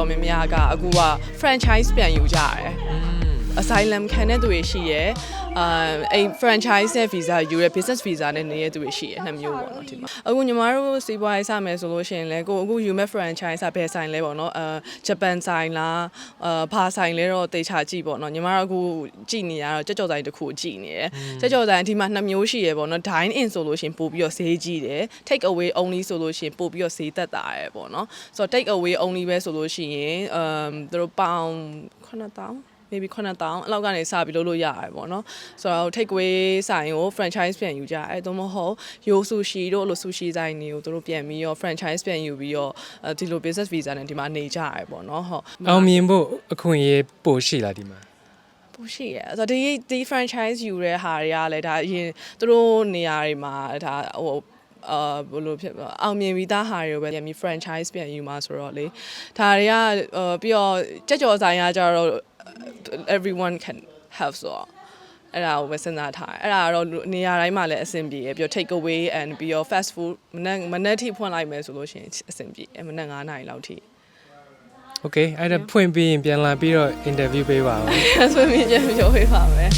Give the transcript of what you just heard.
တော်များများကအခုက franchise ပြန်ယူကြရတယ်asylum ခံတဲ့သူတွေရှိရယ်အဲ့ franchise နဲ့ visa ယူရယ် business visa နဲ့နေတဲ့သူတွေရှိရယ်နှစ်မျိုးပေါ့နော်ဒီမှာအခုညီမတို့စီးပွားရေးစမယ်ဆိုလို့ရှိရင်လည်းကိုအခုယူမဲ့ franchise ဘယ်ဆိုင်လဲပေါ့နော်ဂျပန်ဆိုင်လားဘာဆိုင်လဲတော့တေချာကြည့်ပေါ့နော်ညီမတို့အခုကြည့်နေရတော့ကြောက်ကြော်ဆိုင်တစ်ခုကြည့်နေတယ်ကြောက်ကြော်ဆိုင်ဒီမှာနှစ်မျိုးရှိရယ်ပေါ့နော် dine in ဆိုလို့ရှိရင်ပို့ပြီးတော့ဈေးကြီးတယ် take away only ဆိုလို့ရှိရင်ပို့ပြီးတော့ဈေးသက်သာရယ်ပေါ့နော်ဆိုတော့ take away only ပဲဆိုလို့ရှိရင်သူတို့ပေါင်9000 maybe 9000အလောက်ကနေစပြီးလုပ်လို့ရတယ်ပေါ့နော်ဆိုတော့ take away ဆိုင်ကို franchise ပြန်ယူကြအဲ့တော့မဟုတ် yo sushi တို့လို့ sushi ဆိုင်တွေကိုတို့ပြန်ပြီးတော့ franchise ပြန်ယူပြီးတော့ဒီလို business visa နဲ့ဒီမှာနေကြရတယ်ပေါ့နော်ဟုတ်အောင်မြင်ဖို့အခွင့်အရေးပို့ရှိလားဒီမှာပို့ရှိရဆိုတော့ဒီ franchise ယူတဲ့ဟာတွေကလည်းဒါအရင်တို့နေရာတွေမှာဒါဟိုဘယ်လိုဖြစ်အောင်မြင်ပြီးသားဟာတွေကိုပဲပြန်ပြီး franchise ပြန်ယူမှာဆိုတော့လေဒါတွေကပြီးတော့ကြက်ကြော်ဆိုင်ကကြတော့everyone can have ဆိုတော့အဲ့ဒါကိုပဲစဉ်းစားထားအဲ့ဒါကတော့နေရာတိုင်းမှာလည်းအဆင်ပြေပြီးတော့ take away and ပြီးတော့ fast food မနေ့ထိဖွင့်လိုက်မယ်ဆိုလို့ရှိရင်အဆင်ပြေမနေ့9 နာရီလောက်ထိ Okay အဲ့ဒါဖွင့်ပြီးရင်ပြန်လာပြီးတော့ interview ပေးပါဦးဆိုပြီးပြန်ပြောပေးပါမယ်